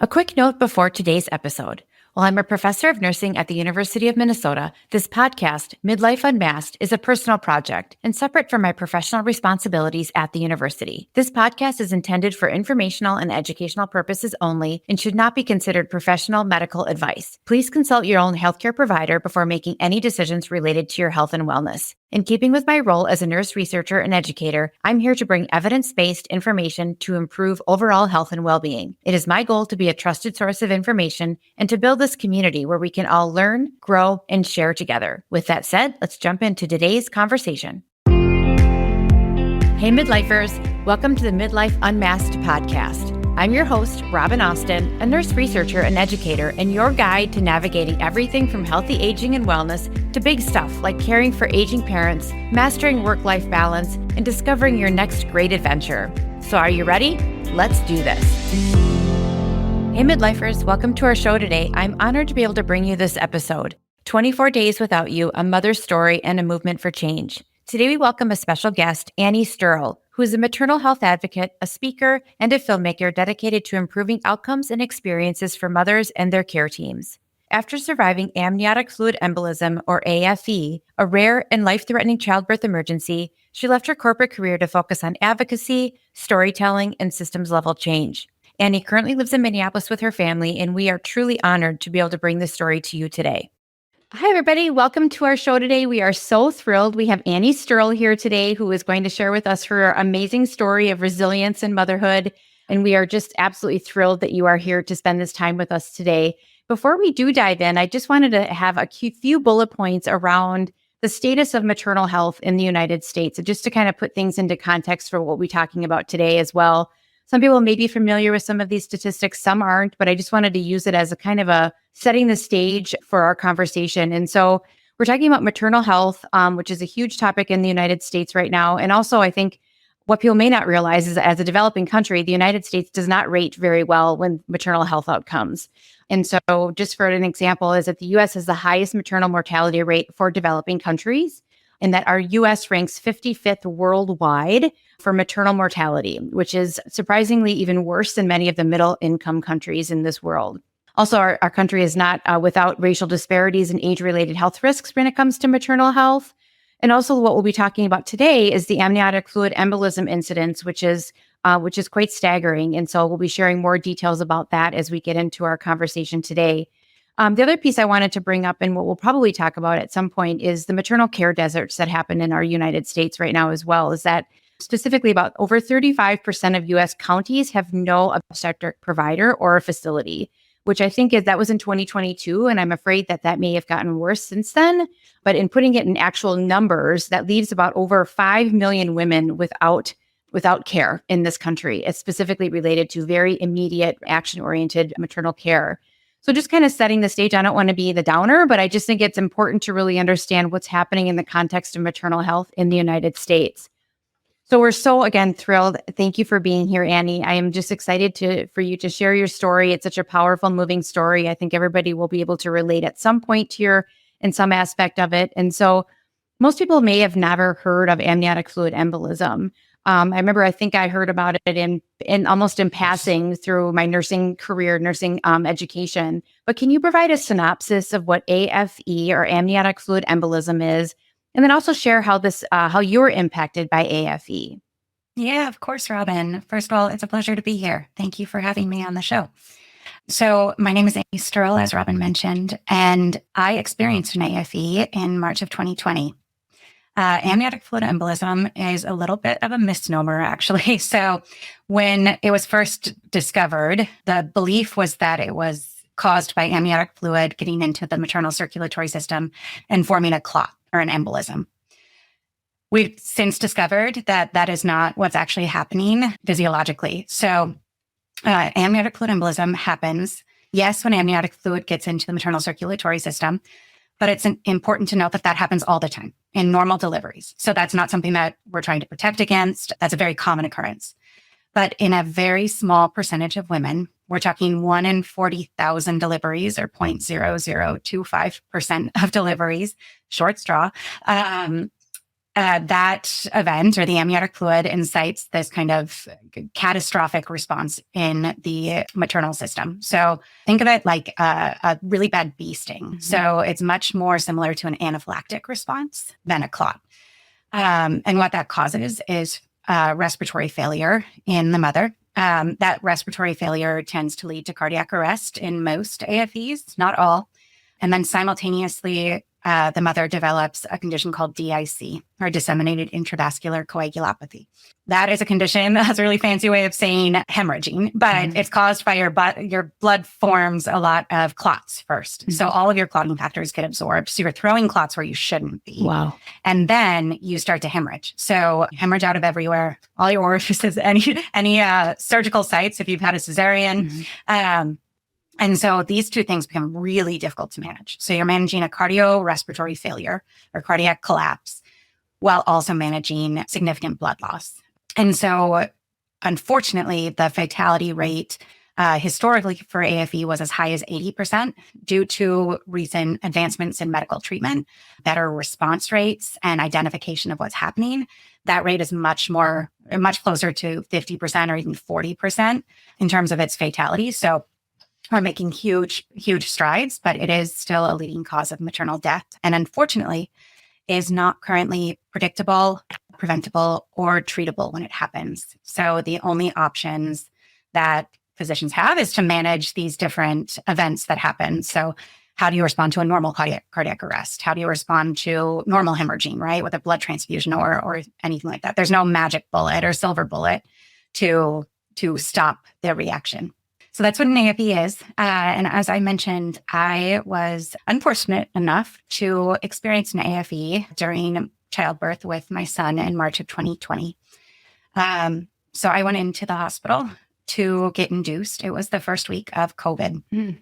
A quick note before today's episode. While I'm a professor of nursing at the University of Minnesota, this podcast, Midlife Unmasked, is a personal project and separate from my professional responsibilities at the university. This podcast is intended for informational and educational purposes only and should not be considered professional medical advice. Please consult your own healthcare provider before making any decisions related to your health and wellness. In keeping with my role as a nurse researcher and educator, I'm here to bring evidence-based information to improve overall health and well-being. It is my goal to be a trusted source of information and to build this community where we can all learn, grow, and share together. With that said, let's jump into today's conversation. Hey Midlifers, welcome to the Midlife Unmasked podcast. I'm your host, Robin Austin, a nurse researcher and educator, and your guide to navigating everything from healthy aging and wellness to big stuff like caring for aging parents, mastering work-life balance, and discovering your next great adventure. So are you ready? Let's do this. Hey Midlifers, welcome to our show today. I'm honored to be able to bring you this episode, 24 Days Without You, A Mother's Story and a Movement for Change. Today we welcome a special guest, Annie Sterle, who is a maternal health advocate, a speaker, and a filmmaker dedicated to improving outcomes and experiences for mothers and their care teams. After surviving amniotic fluid embolism, or AFE, a rare and life-threatening childbirth emergency, she left her corporate career to focus on advocacy, storytelling, and systems-level change. Annie currently lives in Minneapolis with her family, and we are truly honored to be able to bring this story to you today. Hi, everybody. Welcome to our show today. We are so thrilled. We have Annie Sterle here today, who is going to share with us her amazing story of resilience and motherhood. And we are just absolutely thrilled that you are here to spend this time with us today. Before we do dive in, I just wanted to have a few bullet points around the status of maternal health in the United States, and just to kind of put things into context for what we're talking about today as well. Some people may be familiar with some of these statistics, some aren't, but I just wanted to use it as a kind of a setting the stage for our conversation. And so we're talking about maternal health, which is a huge topic in the United States right now. And also, I think what people may not realize is that as a developing country, the United States does not rate very well when maternal health outcomes. And so just for an example, is that the US has the highest maternal mortality rate for developing countries, and that our US ranks 55th worldwide for maternal mortality, which is surprisingly even worse than many of the middle income countries in this world. Also, our country is not without racial disparities and age-related health risks when it comes to maternal health. And also what we'll be talking about today is the amniotic fluid embolism incidence, which is quite staggering. And so we'll be sharing more details about that as we get into our conversation today. The other piece I wanted to bring up, and what we'll probably talk about at some point, is the maternal care deserts that happen in our United States right now as well, is that specifically about over 35% of U.S. counties have no obstetric provider or a facility, which I think that was in 2022. And I'm afraid that may have gotten worse since then. But in putting it in actual numbers, that leaves about over 5 million women without care in this country. It's specifically related to very immediate action-oriented maternal care. So just kind of setting the stage, I don't want to be the downer, but I just think it's important to really understand what's happening in the context of maternal health in the United States. So we're so, again, thrilled. Thank you for being here, Annie. I am just excited for you to share your story. It's such a powerful, moving story. I think everybody will be able to relate at some point to in some aspect of it. And so most people may have never heard of amniotic fluid embolism. I remember, I think I heard about it in almost in passing through my nursing career, education. But can you provide a synopsis of what AFE, or amniotic fluid embolism, is? And then also share how you were impacted by AFE. Yeah, of course, Robin. First of all, it's a pleasure to be here. Thank you for having me on the show. So my name is Annie Sterle, as Robin mentioned, and I experienced an AFE in March of 2020. Amniotic fluid embolism is a little bit of a misnomer, actually. So when it was first discovered, the belief was that it was caused by amniotic fluid getting into the maternal circulatory system and forming a clot or an embolism. We've since discovered that that is not what's actually happening physiologically. So amniotic fluid embolism happens, yes, when amniotic fluid gets into the maternal circulatory system, but it's important to note that happens all the time in normal deliveries. So that's not something that we're trying to protect against. That's a very common occurrence. But in a very small percentage of women, we're talking 1 in 40,000 deliveries, or 0.0025% of deliveries, short straw. that event or the amniotic fluid incites this kind of catastrophic response in the maternal system. So think of it like a really bad bee sting. Mm-hmm. So it's much more similar to an anaphylactic response than a clot. And what that causes is respiratory failure in the mother. That respiratory failure tends to lead to cardiac arrest in most AFEs, not all. And then simultaneously, the mother develops a condition called DIC, or disseminated intravascular coagulopathy. That is a condition that has a really fancy way of saying hemorrhaging, but it's caused by your blood forms a lot of clots first. Mm-hmm. So all of your clotting factors get absorbed. So you're throwing clots where you shouldn't be. Wow. And then you start to hemorrhage. So hemorrhage out of everywhere, all your orifices, any surgical sites, if you've had a cesarean. Mm-hmm. And so these two things become really difficult to manage. So you're managing a cardiorespiratory failure or cardiac collapse while also managing significant blood loss. And so unfortunately, the fatality rate historically for AFE was as high as 80% due to recent advancements in medical treatment, better response rates, and identification of what's happening. That rate is much closer to 50% or even 40% in terms of its fatality. So we're making huge strides, but it is still a leading cause of maternal death. And unfortunately, is not currently predictable, preventable, or treatable when it happens. So the only options that physicians have is to manage these different events that happen. So how do you respond to a normal cardiac arrest? How do you respond to normal hemorrhaging, right? With a blood transfusion or anything like that. There's no magic bullet or silver bullet to stop the reaction. So that's what an AFE is. And as I mentioned, I was unfortunate enough to experience an AFE during childbirth with my son in March of 2020. So I went into the hospital to get induced. It was the first week of COVID. Mm.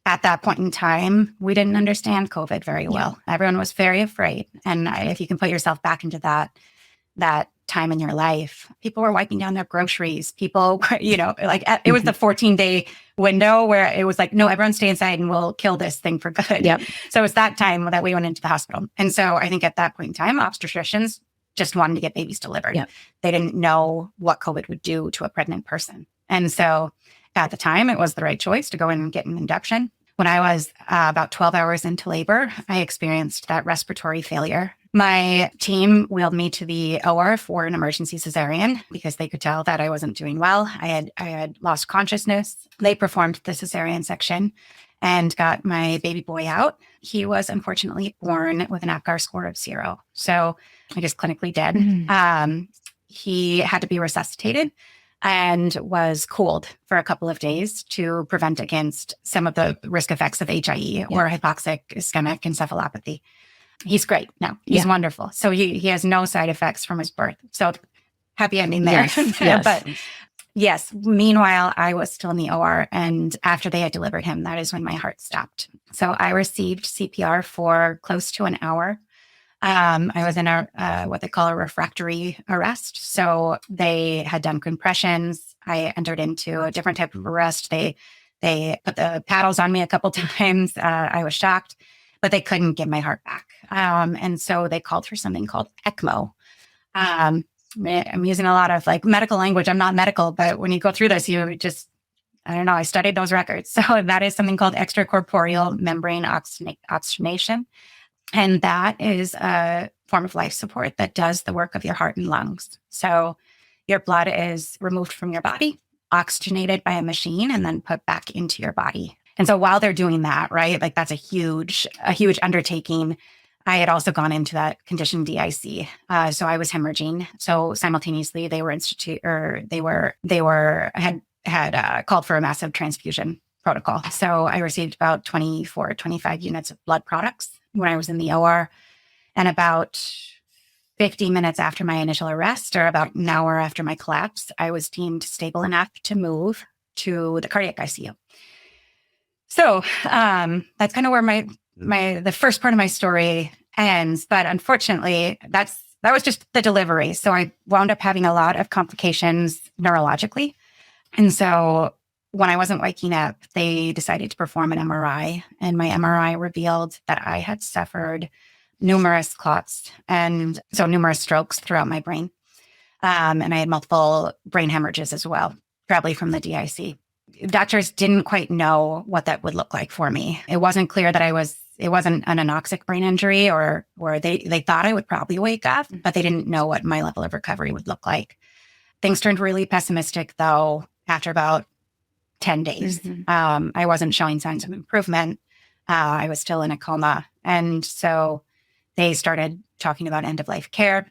At that point in time, we didn't understand COVID very well. Yeah. Everyone was very afraid. And if you can put yourself back into that time in your life, people were wiping down their groceries. People, it was the 14-day window where it was like, no, everyone stay inside and we'll kill this thing for good. Yep. So it's that time that we went into the hospital. And so I think at that point in time, obstetricians just wanted to get babies delivered. Yep. They didn't know what COVID would do to a pregnant person. And so at the time, it was the right choice to go in and get an induction. When I was about 12 hours into labor, I experienced that respiratory failure. My team wheeled me to the OR for an emergency cesarean because they could tell that I wasn't doing well. I had lost consciousness. They performed the cesarean section and got my baby boy out. He was unfortunately born with an APGAR score of 0. So I just clinically dead. Mm-hmm. He had to be resuscitated and was cooled for a couple of days to prevent against some of the risk effects of HIE or hypoxic ischemic encephalopathy. He's great. No, he's wonderful. So he has no side effects from his birth. So happy ending there. Yes. But yes, meanwhile, I was still in the OR. And after they had delivered him, that is when my heart stopped. So I received CPR for close to an hour. I was in what they call a refractory arrest. So they had done compressions. I entered into a different type of arrest. They put the paddles on me a couple times. I was shocked, but they couldn't get my heart back. And so they called for something called ECMO. I'm using a lot of medical language. I'm not medical, but when you go through this, you just, I don't know, I studied those records. So that is something called extracorporeal membrane oxygenation. And that is a form of life support that does the work of your heart and lungs. So your blood is removed from your body, oxygenated by a machine, and then put back into your body. And so while they're doing that, right, that's a huge undertaking. I had also gone into that condition DIC. So I was hemorrhaging. So simultaneously they had called for a massive transfusion protocol. So I received about 25 units of blood products when I was in the OR. And about 50 minutes after my initial arrest, or about an hour after my collapse, I was deemed stable enough to move to the cardiac ICU. So that's kind of where the first part of my story ends. But unfortunately, that was just the delivery. So I wound up having a lot of complications neurologically. And so when I wasn't waking up, they decided to perform an MRI. And my MRI revealed that I had suffered numerous clots and so numerous strokes throughout my brain. And I had multiple brain hemorrhages as well, probably from the DIC. Doctors didn't quite know what that would look like for me. It wasn't clear that it wasn't an anoxic brain injury or they thought I would probably wake up, but they didn't know what my level of recovery would look like. Things turned really pessimistic though after about 10 days. I wasn't showing signs of improvement. I was still in a coma. And so they started talking about end-of-life care.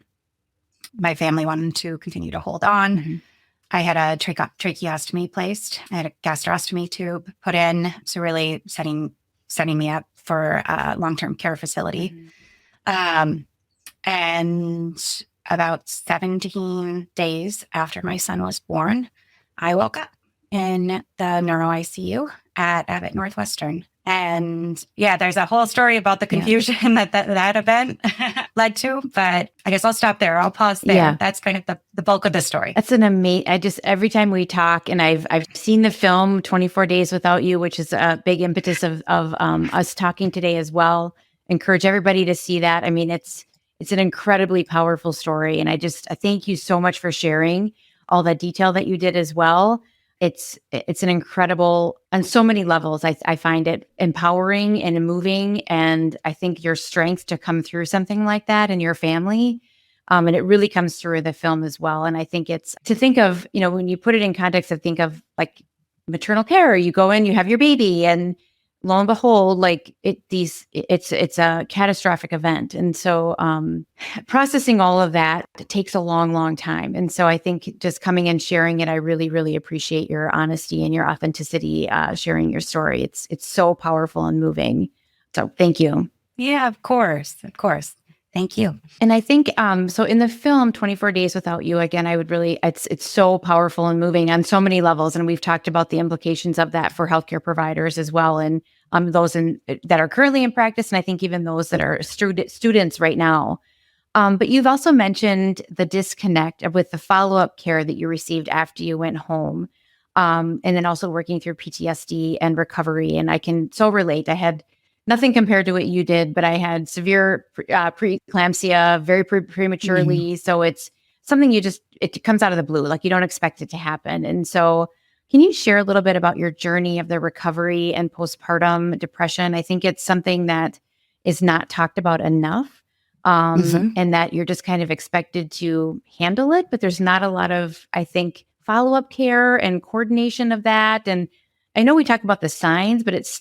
My family wanted to continue to hold on. I had a tracheostomy placed. I had a gastrostomy tube put in. So really setting me up for a long-term care facility. And about 17 days after my son was born, I woke up in the neuro ICU at Abbott Northwestern. And yeah, there's a whole story about the confusion that event led to, but I guess I'll stop there. I'll pause there. Yeah. That's kind of the bulk of the story. That's an amazing, every time we talk, and I've seen the film 24 Days Without You, which is a big impetus of us talking today as well. Encourage everybody to see that. I mean, it's an incredibly powerful story. And I thank you so much for sharing all the detail that you did as well. It's an incredible, on so many levels, I find it empowering and moving. And I think your strength to come through something like that in your family, and it really comes through the film as well. And I think it's to think of, when you put it in context of think of like maternal care, you go in, you have your baby, and lo and behold, it's a catastrophic event. And so processing all of that takes a long, long time. And so I think just coming and sharing it, I really, really appreciate your honesty and your authenticity, sharing your story. It's so powerful and moving. So thank you. Yeah, of course. Thank you. And I think, so in the film, 24 Days Without You, again, I would really, it's so powerful and moving on so many levels. And we've talked about the implications of that for healthcare providers as well. And those that are currently in practice. And I think even those that are students right now. But you've also mentioned the disconnect with the follow-up care that you received after you went home. And then also working through PTSD and recovery. And I can so relate. I had nothing compared to what you did, but I had severe preeclampsia very prematurely. So it's something it comes out of the blue, like you don't expect it to happen. And so can you share a little bit about your journey of the recovery and postpartum depression? I think it's something that is not talked about enough, and that you're just kind of expected to handle it, but there's not a lot of, I think, follow-up care and coordination of that. And I know we talk about the signs, but it's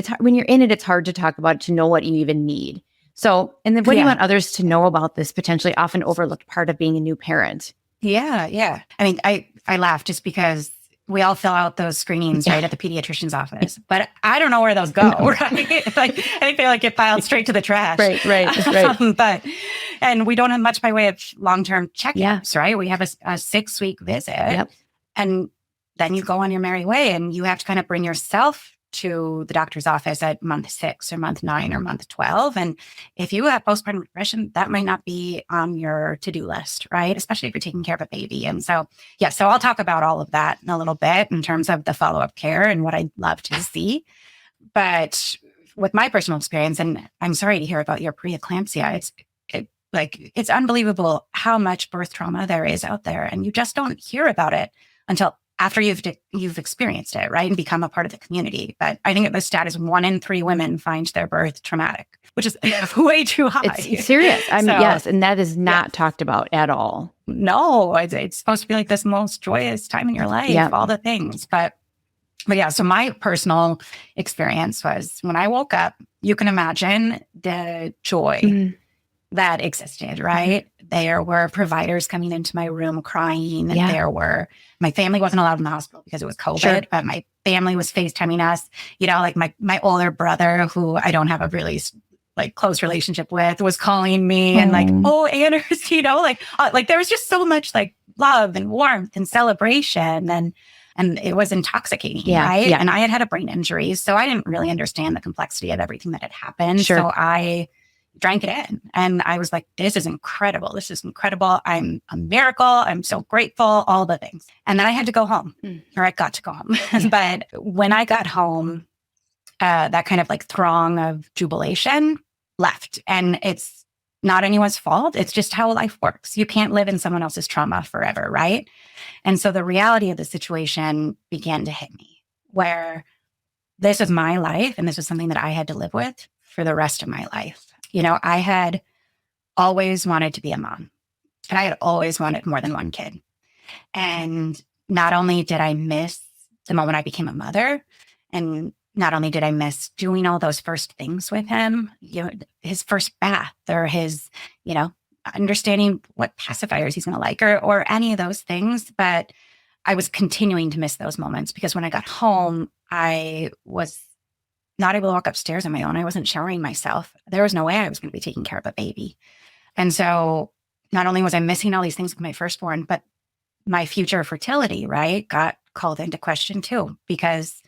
hard, when you're in it, it's hard to talk about it, to know what you even need. So, and then what do you want others to know about this potentially often overlooked part of being a new parent? Yeah. I mean, I laugh just because we all fill out those screenings, right, at the pediatrician's office, but I don't know where those go, right? Like, I think they get filed straight to the trash. Right. And we don't have much by way of long-term checkups, right? We have a 6-week visit, and then you go on your merry way, and you have to kind of bring yourself to the doctor's office at month 6 or month 9 or month 12. And if you have postpartum depression, that might not be on your to-do list, right? Especially if you're taking care of a baby. And so, so I'll talk about all of that in a little bit in terms of the follow-up care and what I'd love to see. But with my personal experience, and I'm sorry to hear about your preeclampsia, it's unbelievable how much birth trauma there is out there. And you just don't hear about it until after you've experienced it, right? And become a part of the community. But I think the stat is 1 in 3 women find their birth traumatic, which is way too high. It's serious. I mean, yes. And that is not talked about at all. No, it's supposed to be like this most joyous time in your life, all the things. But yeah, so my personal experience was when I woke up, you can imagine the joy that existed, right? There were providers coming into my room crying. My family wasn't allowed in the hospital because it was COVID, but my family was FaceTiming us. Like my older brother, who I don't have a really close relationship with, was calling me and Anders, there was just so much love and warmth and celebration, and it was intoxicating, right? And I had a brain injury, so I didn't really understand the complexity of everything that had happened. So I drank it in. And I was like, this is incredible. I'm a miracle. I'm so grateful, all the things. And then I had to go home, or I got to go home. But when I got home, that kind of throng of jubilation left. And it's not anyone's fault. It's just how life works. You can't live in someone else's trauma forever, right? And so the reality of the situation began to hit me, where this was my life and this was something that I had to live with for the rest of my life. I had always wanted to be a mom, and I had always wanted more than one kid. And not only did I miss the moment I became a mother, and not only did I miss doing all those first things with him, his first bath, or his, understanding what pacifiers he's going to like, or any of those things, but I was continuing to miss those moments, because when I got home, I was not able to walk upstairs on my own. I wasn't showering myself. There was no way I was going to be taking care of a baby. And so not only was I missing all these things with my firstborn, but my future fertility, right, got called into question too, because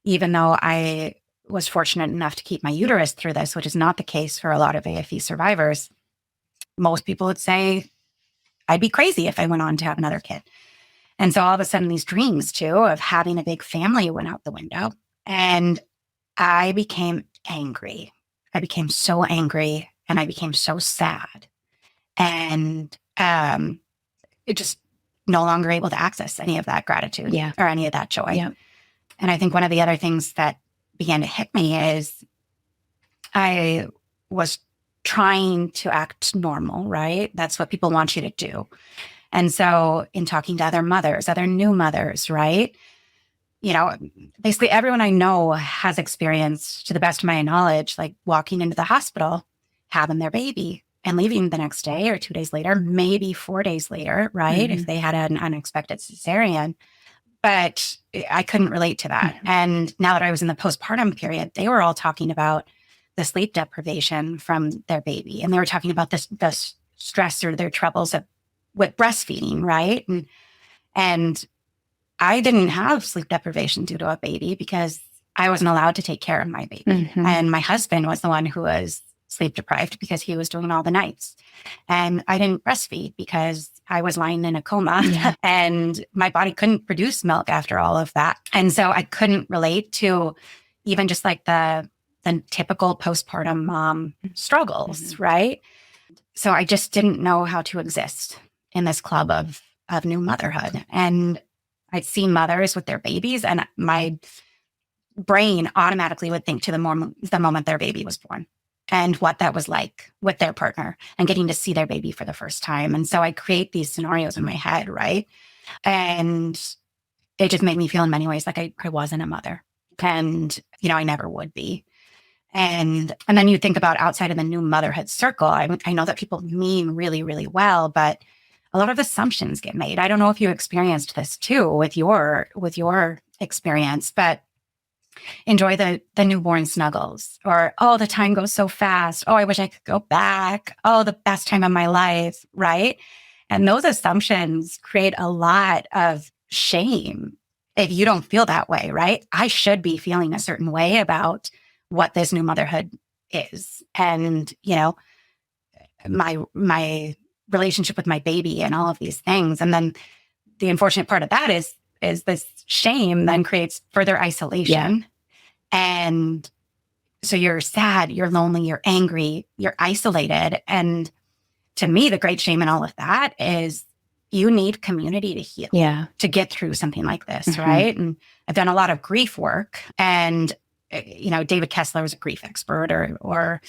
even though I was fortunate enough to keep my uterus through this, which is not the case for a lot of AFE survivors, most people would say I'd be crazy if I went on to have another kid. And so all of a sudden, these dreams too of having a big family went out the window, and I became angry. I became so angry, and I became so sad, and it just no longer able to access any of that gratitude or any of that joy. Yeah. And I think one of the other things that began to hit me is I was trying to act normal, right? That's what people want you to do. And so in talking to other mothers, other new mothers, right? Basically everyone I know has experienced, to the best of my knowledge, like walking into the hospital, having their baby, and leaving the next day or 2 days later, maybe 4 days later, right? Mm-hmm. If they had an unexpected cesarean. But I couldn't relate to that. Mm-hmm. And now that I was in the postpartum period, they were all talking about the sleep deprivation from their baby. And they were talking about the stress or their troubles with breastfeeding, right? And I didn't have sleep deprivation due to a baby because I wasn't allowed to take care of my baby. Mm-hmm. And my husband was the one who was sleep deprived because he was doing all the nights. And I didn't breastfeed because I was lying in a coma and my body couldn't produce milk after all of that. And so I couldn't relate to even just like the typical postpartum mom struggles, right? So I just didn't know how to exist in this club of new motherhood. And I'd seen mothers with their babies, and my brain automatically would think to the moment their baby was born and what that was like with their partner and getting to see their baby for the first time. And so I create these scenarios in my head, right? And it just made me feel in many ways like I wasn't a mother, and, I never would be. And then you think about outside of the new motherhood circle, I know that people mean really, really well, but a lot of assumptions get made. I don't know if you experienced this too with your experience, but enjoy the newborn snuggles, or, oh, the time goes so fast. Oh, I wish I could go back. Oh, the best time of my life, right? And those assumptions create a lot of shame if you don't feel that way, right? I should be feeling a certain way about what this new motherhood is. And, my relationship with my baby and all of these things. And then the unfortunate part of that is this shame then creates further isolation. Yeah. And so you're sad, you're lonely, you're angry, you're isolated. And to me, the great shame in all of that is you need community to heal, to get through something like this, right? And I've done a lot of grief work, and David Kessler is a grief expert, or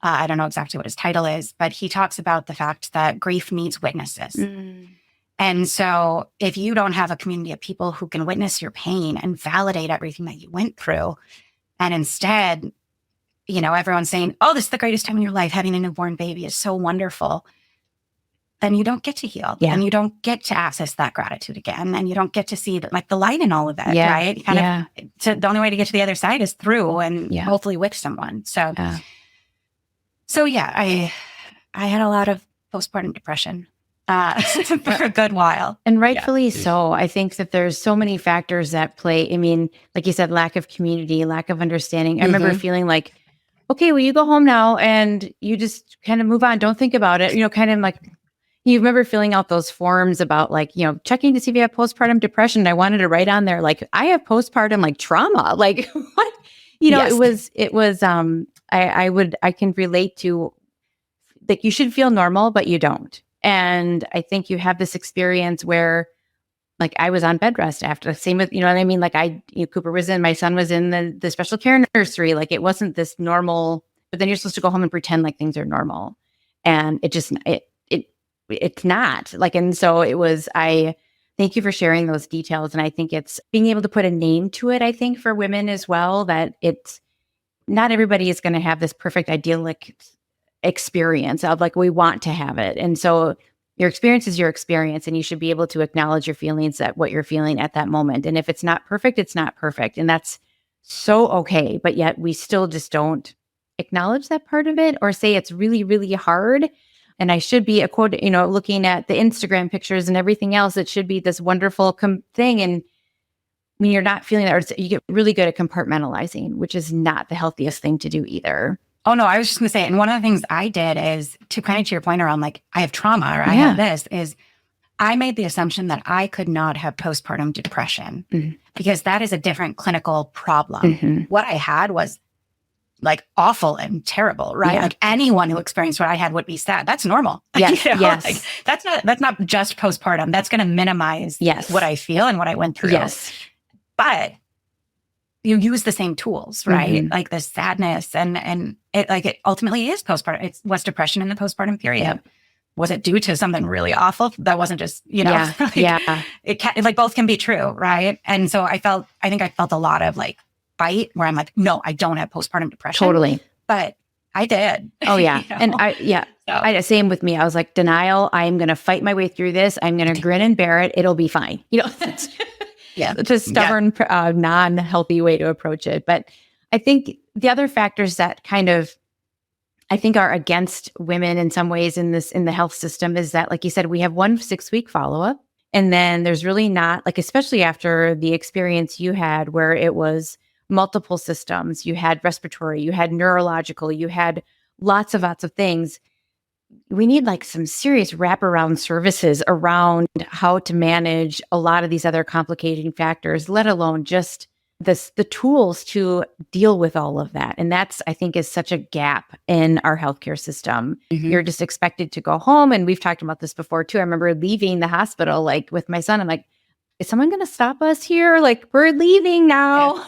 I don't know exactly what his title is, but he talks about the fact that grief needs witnesses. And so if you don't have a community of people who can witness your pain and validate everything that you went through, and instead, everyone's saying, oh, this is the greatest time in your life, having a newborn baby is so wonderful, then you don't get to heal. And you don't get to access that gratitude again. And you don't get to see the light in all of it, right? The only way to get to the other side is through and hopefully with someone. So I had a lot of postpartum depression for a good while. And rightfully so. I think that there's so many factors that play. I mean, like you said, lack of community, lack of understanding. I remember feeling like, okay, well, you go home now and you just kind of move on. Don't think about it. Kind of like, you remember filling out those forms about checking to see if you have postpartum depression. And I wanted to write on there, I have postpartum trauma. What? It was I can relate to, like, you should feel normal, but you don't. And I think you have this experience where, like, I was on bed rest after, same with, you know what I mean? Like, Cooper was my son was in the special care nursery. Like, it wasn't this normal, but then you're supposed to go home and pretend like things are normal. And it's not, like, and so I thank you for sharing those details. And I think it's being able to put a name to it, I think, for women as well, that it's not everybody is going to have this perfect idyllic experience of, like, we want to have it. And so your experience is your experience, and you should be able to acknowledge your feelings, at what you're feeling at that moment. And if it's not perfect, it's not perfect. And that's so okay. But yet we still just don't acknowledge that part of it, or say it's really, really hard. And I should be looking at the Instagram pictures and everything else, it should be this wonderful thing. And when you're not feeling that, or you get really good at compartmentalizing, which is not the healthiest thing to do either. Oh, no, I was just going to say, and one of the things I did is, to kind of to your point around, like, I have trauma, or I have this, is I made the assumption that I could not have postpartum depression, because that is a different clinical problem. What I had was, like, awful and terrible, right? Like, anyone who experienced what I had would be sad. That's normal. Yes, yes. Like, that's not just postpartum. That's going to minimize what I feel and what I went through. Yes. But you use the same tools, right? Like the sadness and it ultimately is postpartum. It was depression in the postpartum period. Yep. Was it due to something really awful? That wasn't just, It both can be true, right? And so I think I felt a lot of, like, fight, where I'm like, no, I don't have postpartum depression. Totally. But I did. Oh yeah. And same with me. I was like, denial. I'm going to fight my way through this. I'm going to grin and bear it. It'll be fine. That's it's a stubborn, non-healthy way to approach it. But I think the other factors that kind of, I think, are against women in some ways in the health system is that, like you said, we have 1 6-week follow-up. And then there's really not, like, especially after the experience you had, where it was multiple systems, you had respiratory, you had neurological, you had lots of things. We need, like, some serious wraparound services around how to manage a lot of these other complicating factors, let alone just the tools to deal with all of that. And that's, I think, is such a gap in our healthcare system. You're just expected to go home. And we've talked about this before too. I remember leaving the hospital, like, with my son. I'm like, is someone going to stop us here? Like, we're leaving now.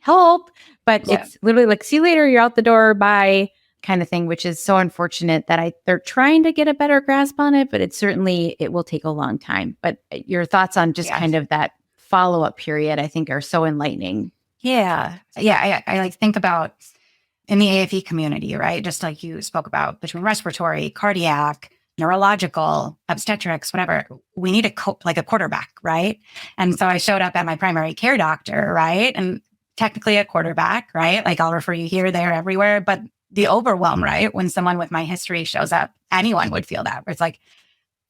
Help. But it's literally like, see you later. You're out the door. Bye. Kind of thing, which is so unfortunate that they're trying to get a better grasp on it, but it will take a long time. But your thoughts on just kind of that follow-up period, I think, are so enlightening. Yeah. I like think about in the AFE community, right? Just like you spoke about, between respiratory, cardiac, neurological, obstetrics, whatever, we need a quarterback, right? And so I showed up at my primary care doctor, right? And technically a quarterback, right? Like, I'll refer you here, there, everywhere, but the overwhelm, right? When someone with my history shows up, anyone would feel that. Where it's like,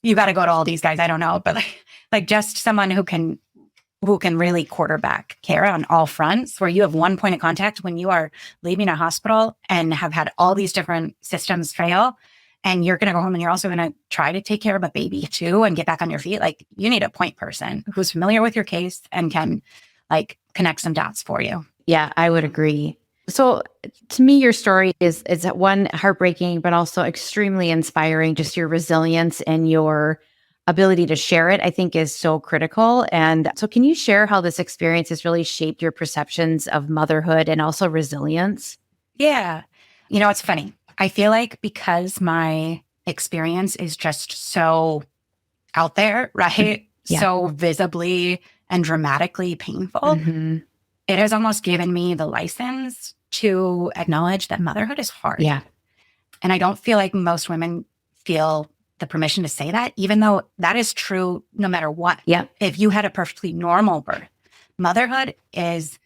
you got to go to all these guys. I don't know, but like just someone who can really quarterback care on all fronts, where you have one point of contact when you are leaving a hospital and have had all these different systems fail, and you're going to go home and you're also going to try to take care of a baby too and get back on your feet. Like, you need a point person who's familiar with your case and can, like, connect some dots for you. Yeah, I would agree. So to me, your story is that, one, heartbreaking, but also extremely inspiring. Just your resilience and your ability to share it, I think, is so critical. And so can you share how this experience has really shaped your perceptions of motherhood and also resilience? Yeah. It's funny. I feel like because my experience is just so out there, right? So visibly and dramatically painful, it has almost given me the license to acknowledge that motherhood is hard. Yeah. And I don't feel like most women feel the permission to say that, even though that is true no matter what. Yeah. If you had a perfectly normal birth, motherhood is,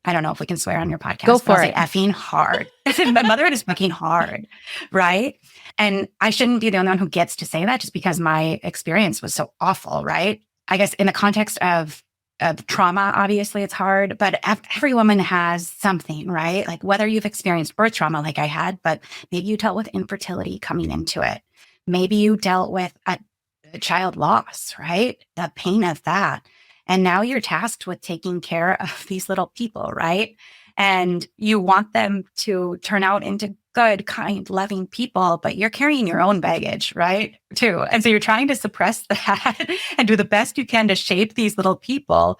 I don't know if we can swear on your podcast. Go for it. Effing hard. Motherhood is fucking hard, right? And I shouldn't be the only one who gets to say that, just because my experience was so awful, right? I guess in the context of trauma, obviously it's hard, but every woman has something, right? Like, whether you've experienced birth trauma like I had, but maybe you dealt with infertility coming into it. Maybe you dealt with a child loss, right? The pain of that. And now you're tasked with taking care of these little people, right? And you want them to turn out into good, kind, loving people, but you're carrying your own baggage, right? Too. And so you're trying to suppress that and do the best you can to shape these little people.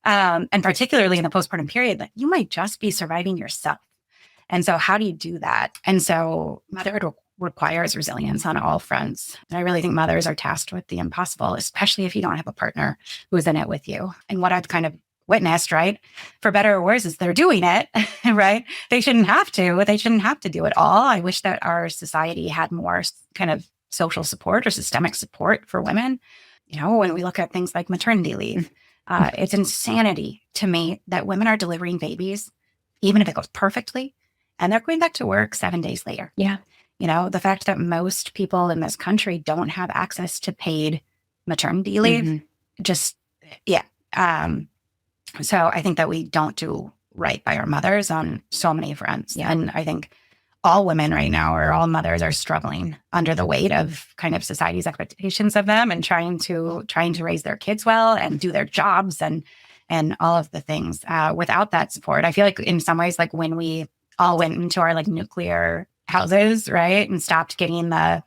And particularly in the postpartum period, that you might just be surviving yourself. And so how do you do that? And so motherhood requires resilience on all fronts. And I really think mothers are tasked with the impossible, especially if you don't have a partner who's in it with you. And what I've kind of witnessed, right, for better or worse, is they're doing it, right? They shouldn't have to. They shouldn't have to do it all. I wish that our society had more kind of social support or systemic support for women. You know, when we look at things like maternity leave, it's insanity to me that women are delivering babies, even if it goes perfectly, and they're going back to work 7 days later. Yeah. You know, the fact that most people in this country don't have access to paid maternity leave, just, yeah. So I think that we don't do right by our mothers on so many fronts. Yeah. And I think all women right now, or all mothers, are struggling under the weight of kind of society's expectations of them and trying to raise their kids well and do their jobs and all of the things. Without that support, I feel like in some ways, like when we all went into our like nuclear houses, right, and stopped getting the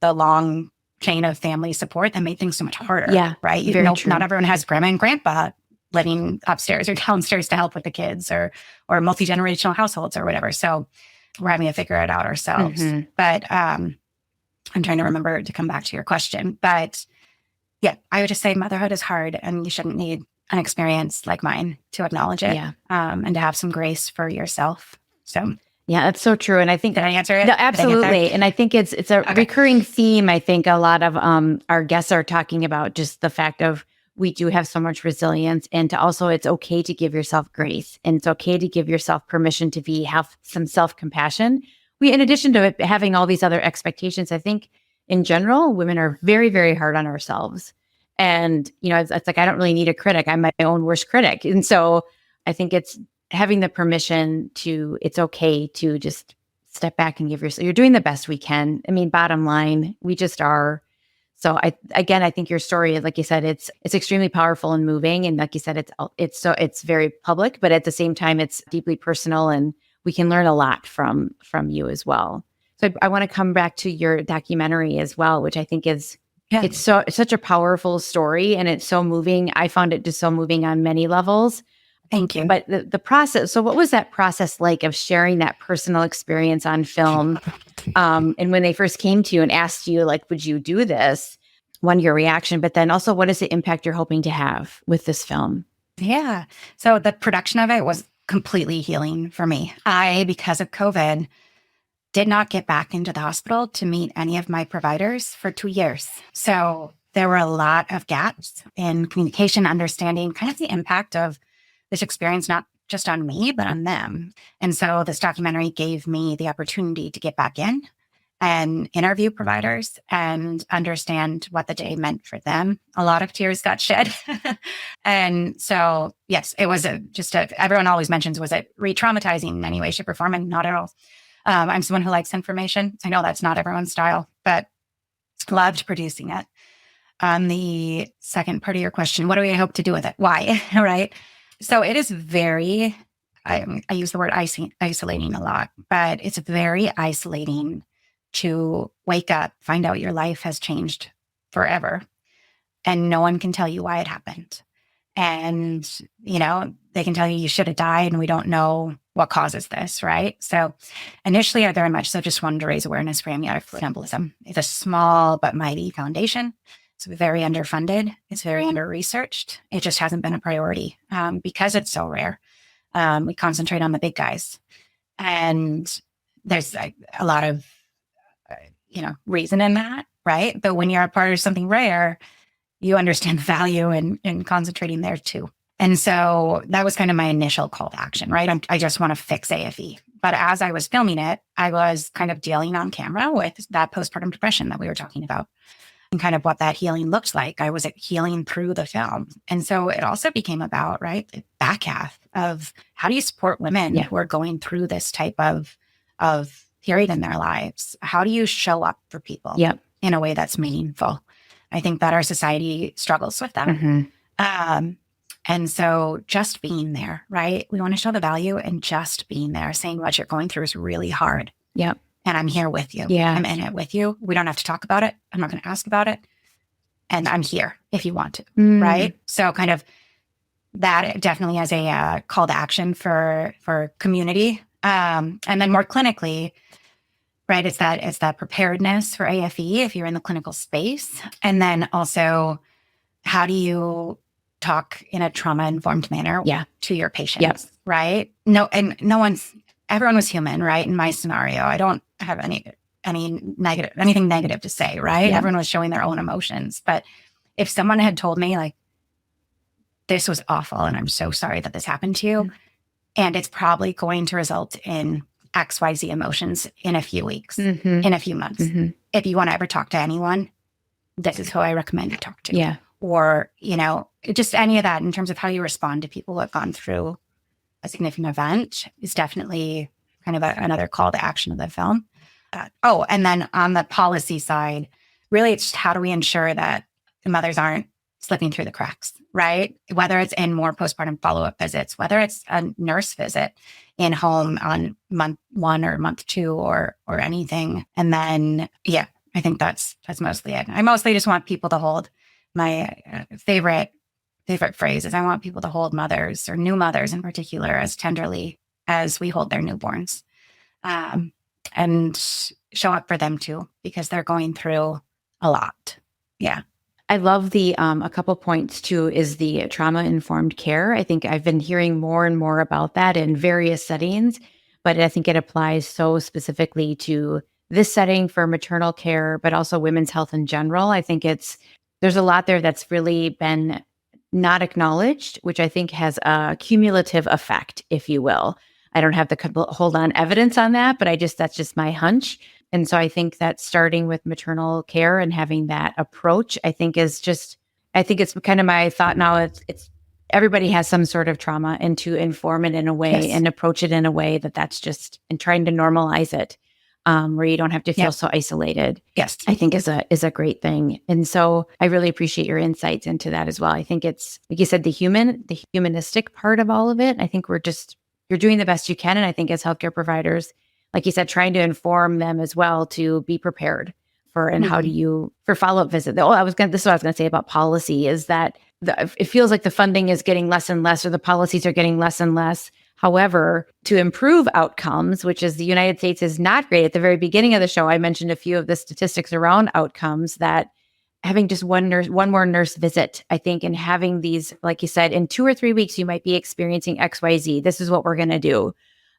long chain of family support, that made things so much harder. Yeah, right. You know, not everyone has grandma and grandpa living upstairs or downstairs to help with the kids, or multi-generational households or whatever. So we're having to figure it out ourselves. But I'm trying to remember to come back to your question. But yeah, I would just say motherhood is hard, and you shouldn't need an experience like mine to acknowledge it. Yeah. And to have some grace for yourself. So yeah, that's so true. And I think, did I answer it? No, absolutely. And I think it's a recurring theme. I think a lot of our guests are talking about just the fact of we do have so much resilience, and to also it's okay to give yourself grace, and it's okay to give yourself permission to have some self-compassion. In addition to it, having all these other expectations, I think in general, women are very, very hard on ourselves. And, you know, it's like, I don't really need a critic. I'm my own worst critic. And so I think it's having the permission it's okay to just step back and give yourself, you're doing the best we can. I mean, bottom line, we just are. So I think your story, like you said, it's extremely powerful and moving. And like you said, it's very public, but at the same time, it's deeply personal, and we can learn a lot from you as well. So I want to come back to your documentary as well, which I think is, it's such a powerful story, and it's so moving. I found it just so moving on many levels. Thank you. But the process, so what was that process like of sharing that personal experience on film? And when they first came to you and asked you, like, would you do this? One, your reaction, but then also what is the impact you're hoping to have with this film? Yeah. So the production of it was completely healing for me. Because of COVID, did not get back into the hospital to meet any of my providers for 2 years. So there were a lot of gaps in communication, understanding kind of the impact of this experience, not just on me, but on them. And so this documentary gave me the opportunity to get back in and interview providers and understand what the day meant for them. A lot of tears got shed. And so, yes, it was everyone always mentions, was it re-traumatizing in any way, shape, or form? And not at all. I'm someone who likes information. I know that's not everyone's style, but loved producing it. On the second part of your question, what do we hope to do with it? Why? Right? So it is very, I use the word isolating a lot, but it's very isolating to wake up, find out your life has changed forever, and no one can tell you why it happened. And, you know, they can tell you should have died, and we don't know what causes this, right? So initially, I very much so just wanted to raise awareness for amniotic fluid embolism. It's a small but mighty foundation. It's very underfunded. It's very under-researched. It just hasn't been a priority because it's so rare. We concentrate on the big guys. And there's a lot of, reason in that, right? But when you're a part of something rare, you understand the value in concentrating there too. And so that was kind of my initial call to action, right? I just want to fix AFE. But as I was filming it, I was kind of dealing on camera with that postpartum depression that we were talking about, and kind of what that healing looked like. I was healing through the film. And so it also became about, right, the back half of how do you support women who are going through this type of period in their lives? How do you show up for people in a way that's meaningful? I think that our society struggles with that. And so just being there, right? We want to show the value and just being there, saying what you're going through is really hard. Yep. And I'm here with you. Yeah. I'm in it with you. We don't have to talk about it. I'm not going to ask about it. And I'm here if you want to, right? So kind of that definitely as a call to action for community. And then more clinically, right? It's that preparedness for AFE if you're in the clinical space. And then also, how do you talk in a trauma-informed manner to your patients, right? Everyone was human, right? In my scenario, I don't have anything negative to say, right? Yeah. Everyone was showing their own emotions. But if someone had told me like, this was awful and I'm so sorry that this happened to you, and it's probably going to result in XYZ emotions in a few weeks, in a few months. If you want to ever talk to anyone, this is who I recommend you talk to. Yeah. Or, just any of that in terms of how you respond to people who have gone through a significant event is definitely kind of another call to action of the film. And then on the policy side, really it's just how do we ensure that the mothers aren't slipping through the cracks, right? Whether it's in more postpartum follow-up visits, whether it's a nurse visit in home on month 1 or month 2 or anything. And then, I think that's mostly it. I mostly just want people to hold my favorite phrase is I want people to hold mothers or new mothers in particular as tenderly as we hold their newborns, and show up for them too, because they're going through a lot. Yeah. I love the, a couple points too, is the trauma-informed care. I think I've been hearing more and more about that in various settings, but I think it applies so specifically to this setting for maternal care, but also women's health in general. I think there's a lot there that's really been not acknowledged, which I think has a cumulative effect, if you will. I don't have the hold on evidence on that, but that's just my hunch. And so I think that starting with maternal care and having that approach, I think it's kind of my thought now. It's everybody has some sort of trauma, and to inform it in a way and approach it in a way that's just, and trying to normalize it, where you don't have to feel so isolated. Yes. I think is a great thing. And so I really appreciate your insights into that as well. I think it's, like you said, the humanistic part of all of it. I think you're doing the best you can. And I think as healthcare providers, like you said, trying to inform them as well to be prepared for, and how do you, for follow-up visit. This is what I was going to say about policy, is that it feels like the funding is getting less and less, or the policies are getting less and less. However, to improve outcomes, which is the United States is not great. At the very beginning of the show, I mentioned a few of the statistics around outcomes, that having just one more nurse visit, I think, and having these, like you said, in 2 or 3 weeks, you might be experiencing XYZ. This is what we're going to do.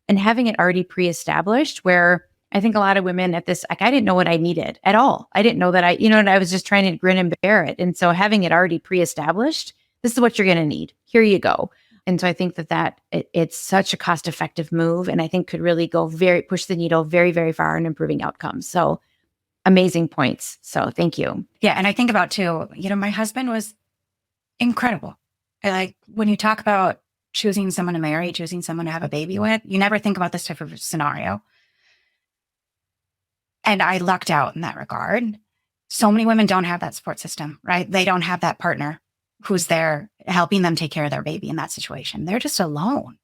And having it already pre-established, where I think a lot of women at this, like, I didn't know what I needed at all. I didn't know that and I was just trying to grin and bear it. And so having it already pre-established, this is what you're going to need. Here you go. And so I think that it's such a cost-effective move, and I think could really push the needle very, very far in improving outcomes. So amazing points. So thank you. Yeah. And I think about too, my husband was incredible. Like, when you talk about choosing someone to marry, choosing someone to have a baby with, you never think about this type of scenario. And I lucked out in that regard. So many women don't have that support system, right? They don't have that partner who's there helping them take care of their baby in that situation. They're just alone,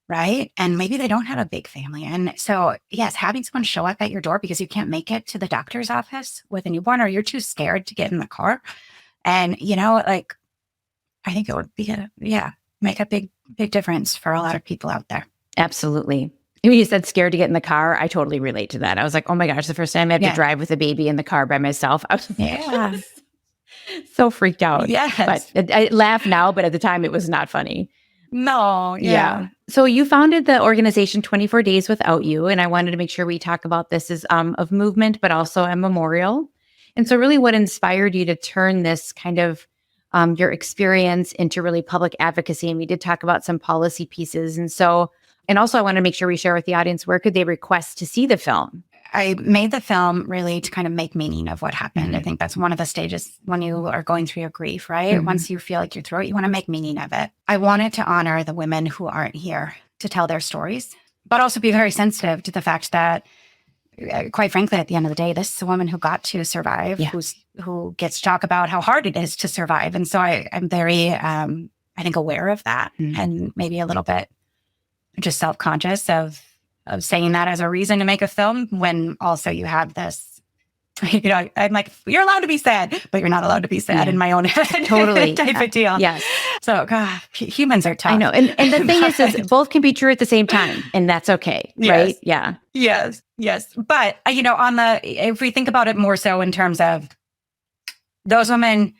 right? And maybe they don't have a big family. And so, yes, having someone show up at your door because you can't make it to the doctor's office with a newborn, or you're too scared to get in the car. And, I think it would be make a big difference for a lot of people out there. Absolutely. When you said scared to get in the car, I totally relate to that. I was like, oh my gosh, the first time I had to drive with a baby in the car by myself, I was so freaked out. Yes. But I laugh now, but at the time it was not funny. No. Yeah. So you founded the organization 24 Days Without You. And I wanted to make sure we talk about this as of movement, but also a memorial. And so really what inspired you to turn this kind of your experience into really public advocacy? And we did talk about some policy pieces. And also I want to make sure we share with the audience, where could they request to see the film? I made the film really to kind of make meaning of what happened. Mm-hmm. I think that's one of the stages when you are going through your grief, right? Mm-hmm. Once you feel like you're through it, you want to make meaning of it. I wanted to honor the women who aren't here to tell their stories, but also be very sensitive to the fact that, quite frankly, at the end of the day, this is a woman who got to survive, who gets to talk about how hard it is to survive. And so I'm very I think, aware of that and maybe a little bit just self-conscious of saying that as a reason to make a film when also you have this, I'm like, you're allowed to be sad, but you're not allowed to be sad in my own head. Totally. type of deal. Yes. So, God, humans are tough. I know. And the thing is both can be true at the same time, and that's okay. Yes. Right? Yeah. Yes. But, if we think about it more so in terms of those women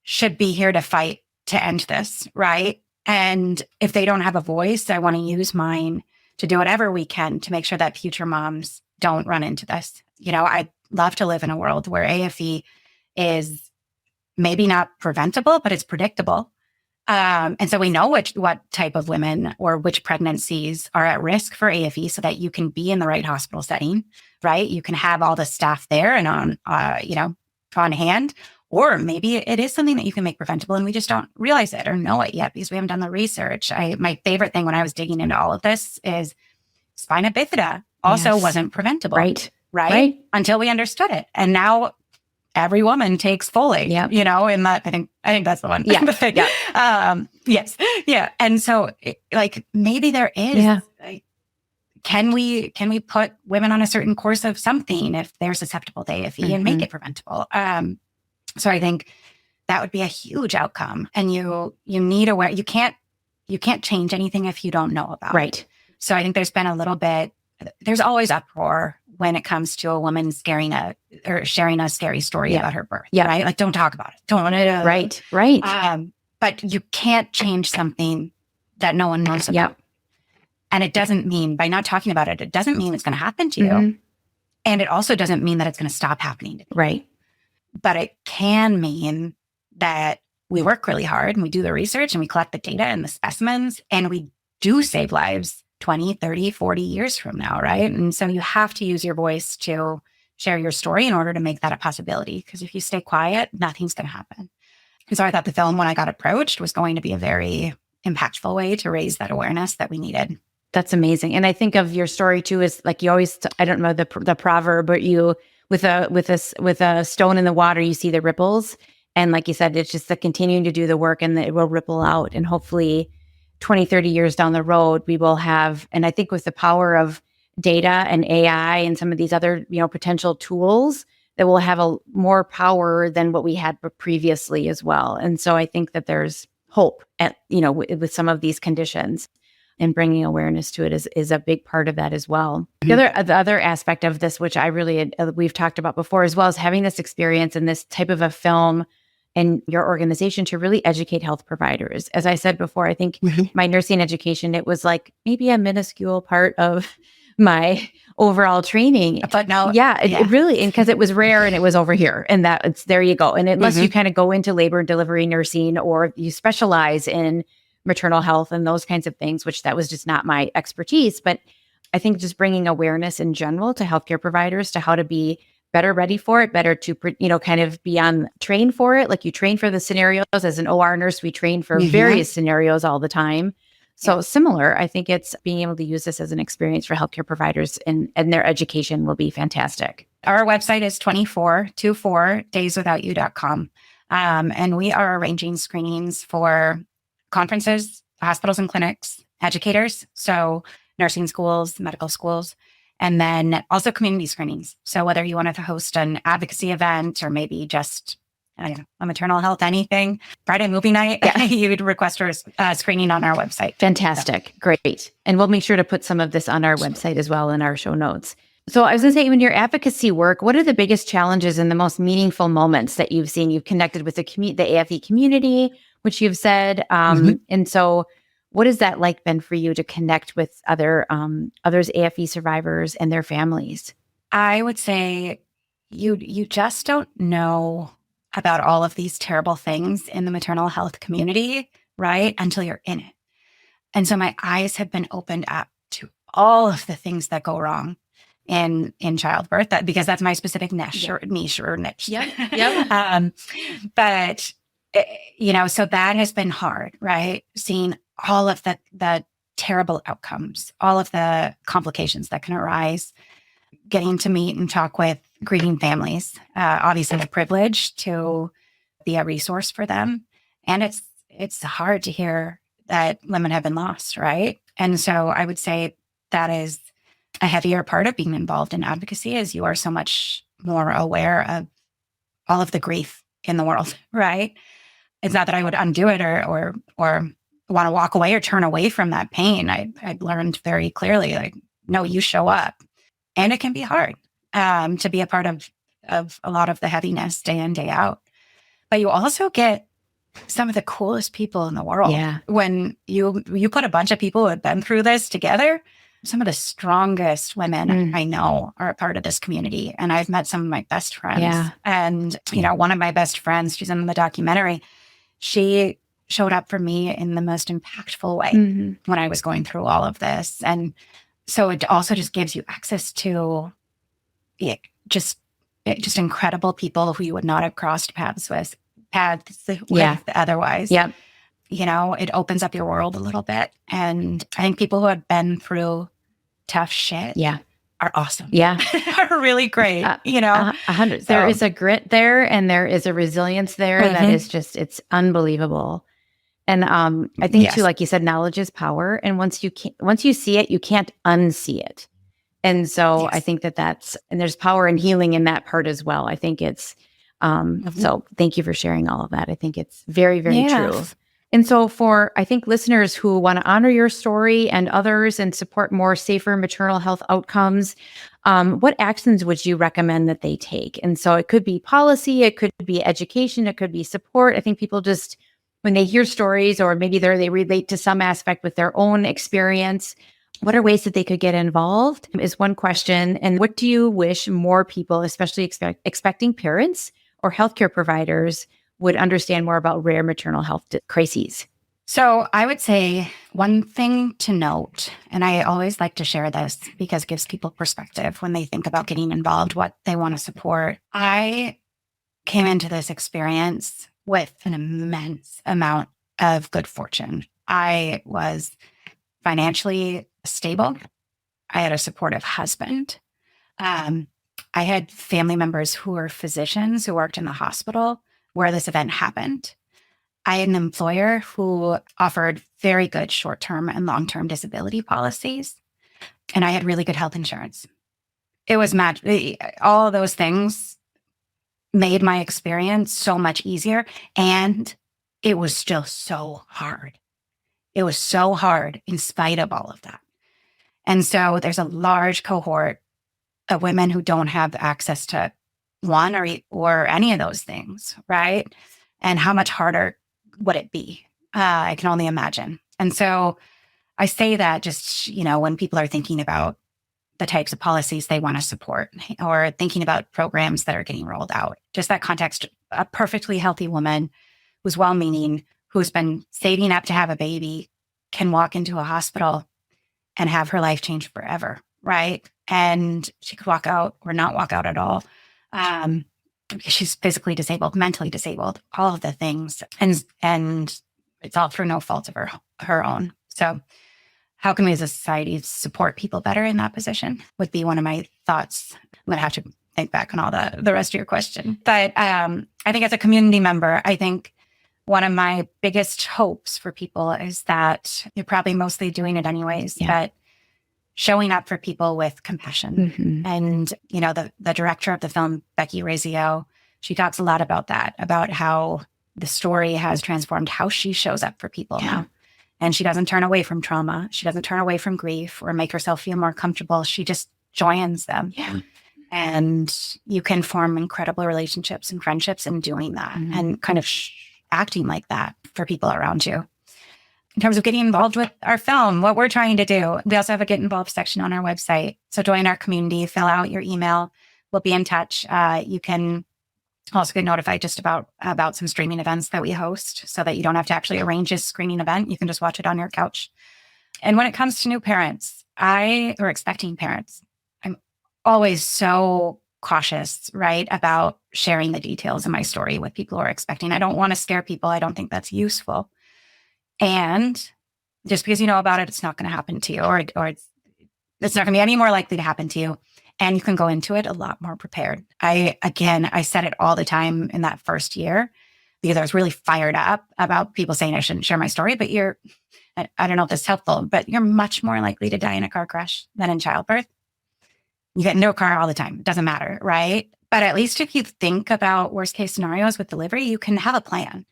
should be here to fight to end this, right? And if they don't have a voice, I want to use mine to do whatever we can to make sure that future moms don't run into this. I'd love to live in a world where AFE is maybe not preventable, but it's predictable. And so we know what type of women or which pregnancies are at risk for AFE so that you can be in the right hospital setting, right? You can have all the staff there and on hand, or maybe it is something that you can make preventable and we just don't realize it or know it yet because we haven't done the research. My favorite thing when I was digging into all of this is spina bifida also wasn't preventable. Right? Until we understood it. And now every woman takes folate, in that, I think that's the one. Yes. Yeah. And so maybe there is, can we put women on a certain course of something if they're susceptible to AFE and make it preventable? So I think that would be a huge outcome. And you need you can't change anything if you don't know about it. So I think there's always uproar when it comes to a woman sharing a scary story about her birth. Right? Like, don't talk about it. Don't want to. Right. But you can't change something that no one knows about. And it doesn't mean, by not talking about it, it doesn't mean it's going to happen to you. And it also doesn't mean that it's going to stop happening to you. Right. But it can mean that we work really hard and we do the research and we collect the data and the specimens and we do save lives 20, 30, 40 years from now, right? And so you have to use your voice to share your story in order to make that a possibility. Because if you stay quiet, nothing's going to happen. And so I thought the film, when I got approached, was going to be a very impactful way to raise that awareness that we needed. That's amazing. And I think of your story too, is like you always, I don't know the proverb, but you, with a stone in the water, you see the ripples. And like you said, it's just the continuing to do the work and it will ripple out. And hopefully 20, 30 years down the road, we will have, and I think with the power of data and AI and some of these other, potential tools, that will have a more power than what we had previously as well. And so I think that there's hope with some of these conditions, and bringing awareness to it is a big part of that as well. The other aspect of this, which I really, we've talked about before as well, is having this experience in this type of a film and your organization to really educate health providers. As I said before, I think my nursing education, it was like maybe a minuscule part of my overall training. But no. It really, and because it was rare and it was over here and there you go. And unless you kind of go into labor and delivery nursing or you specialize in maternal health and those kinds of things, which that was just not my expertise. But I think just bringing awareness in general to healthcare providers to how to be better ready for it, better to, kind of be train for it. Like you train for the scenarios as an OR nurse, we train for various scenarios all the time. So similar, I think it's being able to use this as an experience for healthcare providers and their education will be fantastic. Our website is 24dayswithoutyou.com. And we are arranging screenings for conferences, hospitals and clinics, educators, so nursing schools, medical schools, and then also community screenings. So whether you want to host an advocacy event or maybe just a maternal health, anything, Friday movie night, you would request a screening on our website. Fantastic. So. Great. And we'll make sure to put some of this on our website as well in our show notes. So I was going to say, in your advocacy work, what are the biggest challenges and the most meaningful moments that you've seen? You've connected with the AFE community, which you've said. And so what has that been for you to connect with others AFE survivors and their families? I would say you just don't know about all of these terrible things in the maternal health community, right? Until you're in it. And so my eyes have been opened up to all of the things that go wrong in childbirth, because that's my specific niche or niche. Yeah. But so that has been hard, right? Seeing all of the terrible outcomes, all of the complications that can arise, getting to meet and talk with grieving families, obviously a privilege to be a resource for them. And it's hard to hear that women have been lost, right? And so I would say that is a heavier part of being involved in advocacy, is you are so much more aware of all of the grief in the world, right? It's not that I would undo it or want to walk away or turn away from that pain. I learned very clearly, like, no, you show up. And it can be hard to be a part of a lot of the heaviness day in, day out. But you also get some of the coolest people in the world. Yeah. When you put a bunch of people who have been through this together, some of the strongest women I know are a part of this community. And I've met some of my best friends. Yeah. And, one of my best friends, she's in the documentary, she showed up for me in the most impactful way when I was going through all of this. And so it also just gives you access to just incredible people who you would not have crossed paths with otherwise. Yep. It opens up your world a little bit. And I think people who have been through tough shit are awesome. Yeah. Are really great. 100. There is a grit there, and there is a resilience there that is just, it's unbelievable. And I think too, like you said, knowledge is power. And once you see it, you can't unsee it. And so I think and there's power and healing in that part as well. I think it's, so thank you for sharing all of that. I think it's very, very true. And so for, I think, listeners who want to honor your story and others and support more safer maternal health outcomes, what actions would you recommend that they take? And so it could be policy, it could be education, it could be support. I think people just, when they hear stories, or maybe they relate to some aspect with their own experience, what are ways that they could get involved is one question. And what do you wish more people, especially expecting parents or healthcare providers, would understand more about rare maternal health crises? So I would say one thing to note, and I always like to share this because it gives people perspective when they think about getting involved, what they want to support. I came into this experience with an immense amount of good fortune. I was financially stable. I had a supportive husband. I had family members who were physicians who worked in the hospital where this event happened. I had an employer who offered very good short-term and long-term disability policies. And I had really good health insurance. It was all of those things made my experience so much easier. And it was still so hard. It was so hard in spite of all of that. And so there's a large cohort of women who don't have access to one or any of those things, right? And how much harder would it be? I can only imagine. And so I say that just, when people are thinking about the types of policies they want to support or thinking about programs that are getting rolled out, just that context, a perfectly healthy woman who's well-meaning, who's been saving up to have a baby, can walk into a hospital and have her life change forever, right? And she could walk out or not walk out at all. Because she's physically disabled, mentally disabled, all of the things. And it's all through no fault of her own. So how can we as a society support people better in that position would be one of my thoughts. I'm going to have to think back on all the rest of your question. But I think as a community member, I think one of my biggest hopes for people is that you're probably mostly doing it anyways, but showing up for people with compassion. And, the director of the film, Becky Rizzio, she talks a lot about that, about how the story has transformed how she shows up for people now. And she doesn't turn away from trauma. She doesn't turn away from grief or make herself feel more comfortable. She just joins them. And you can form incredible relationships and friendships in doing that and kind of acting like that for people around you. In terms of getting involved with our film, what we're trying to do, we also have a Get Involved section on our website. So join our community, fill out your email. We'll be in touch. You can also get notified just about some streaming events that we host so that you don't have to actually arrange a screening event. You can just watch it on your couch. And when it comes to new parents, or expecting parents, I'm always so cautious, right, about sharing the details of my story with people who are expecting. I don't want to scare people. I don't think that's useful. And just because you know about it, it's not going to happen to you, or it's not going to be any more likely to happen to you. And you can go into it a lot more prepared. I said it all the time in that first year. because I was really fired up about people saying I shouldn't share my story, but I don't know if this is helpful, but you're much more likely to die in a car crash than in childbirth. You get into a car all the time. It doesn't matter, right? But at least if you think about worst case scenarios with delivery, you can have a plan.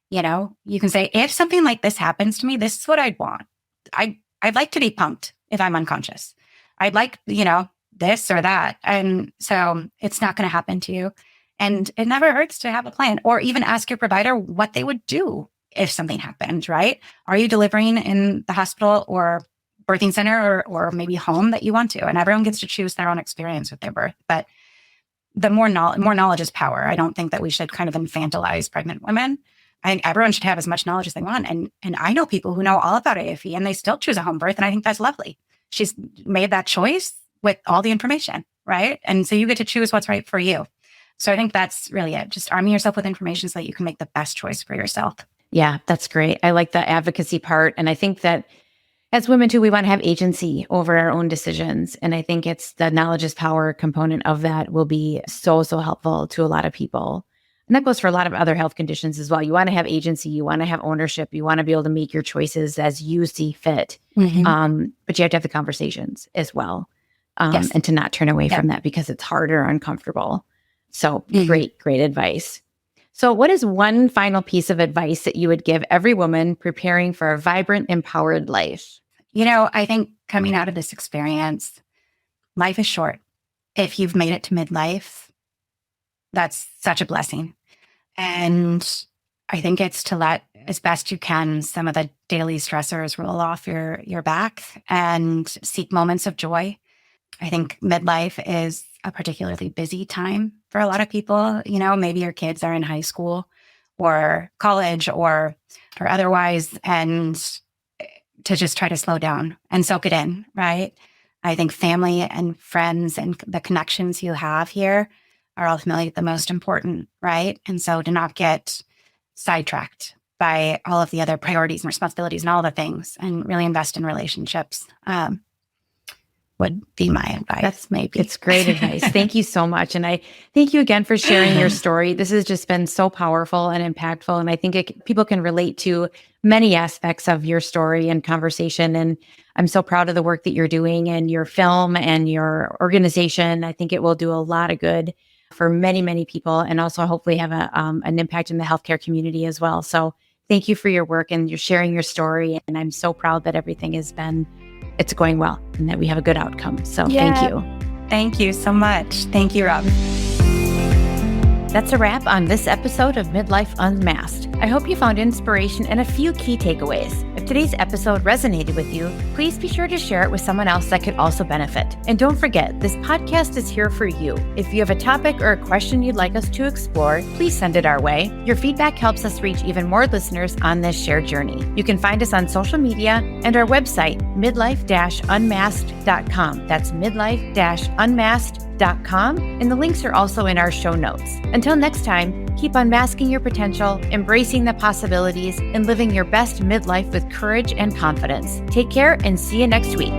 You can say, if something like this happens to me, this is what I'd want. I'd like to be pumped if I'm unconscious. I'd like, this or that. And so it's not going to happen to you. And it never hurts to have a plan, or even ask your provider what they would do if something happened, right? Are you delivering in the hospital or birthing center or maybe home that you want to? And everyone gets to choose their own experience with their birth. But the more knowledge is power. I don't think that we should kind of infantilize pregnant women. I think everyone should have as much knowledge as they want. And I know people who know all about AFE and they still choose a home birth. And I think that's lovely. She's made that choice with all the information, right? And so you get to choose what's right for you. So I think that's really it. Just arming yourself with information so that you can make the best choice for yourself. Yeah, that's great. I like the advocacy part. And I think that as women too, we want to have agency over our own decisions. And I think it's the knowledge is power component of that will be so, so helpful to a lot of people. And that goes for a lot of other health conditions as well. You want to have agency, you want to have ownership, you want to be able to make your choices as you see fit. Mm-hmm. But you have to have the conversations as well. Yes. And to not turn away from that because it's hard or uncomfortable. So great advice. So what is one final piece of advice that you would give every woman preparing for a vibrant, empowered life? I think coming out of this experience, life is short. If you've made it to midlife, that's such a blessing. And I think it's to let, as best you can, some of the daily stressors roll off your back and seek moments of joy. I think midlife is a particularly busy time for a lot of people. Maybe your kids are in high school or college or otherwise, and to just try to slow down and soak it in, right? I think family and friends and the connections you have here are ultimately the most important, right? And so to not get sidetracked by all of the other priorities and responsibilities and all the things, and really invest in relationships would be my advice. It's great advice. Thank you so much. And I thank you again for sharing your story. This has just been so powerful and impactful. And I think people can relate to many aspects of your story and conversation. And I'm so proud of the work that you're doing and your film and your organization. I think it will do a lot of good for many, many people, and also hopefully have an impact in the healthcare community as well. So thank you for your work and you're sharing your story. And I'm so proud that everything it's going well and that we have a good outcome. So Thank you. Thank you so much. Thank you, Rob. That's a wrap on this episode of Midlife Unmasked. I hope you found inspiration and a few key takeaways. If today's episode resonated with you, please be sure to share it with someone else that could also benefit. And don't forget, this podcast is here for you. If you have a topic or a question you'd like us to explore, please send it our way. Your feedback helps us reach even more listeners on this shared journey. You can find us on social media and our website, midlife-unmasked.com. That's midlife-unmasked.com. And the links are also in our show notes. Until next time, keep unmasking your potential, embracing the possibilities, and living your best midlife with courage and confidence. Take care and see you next week.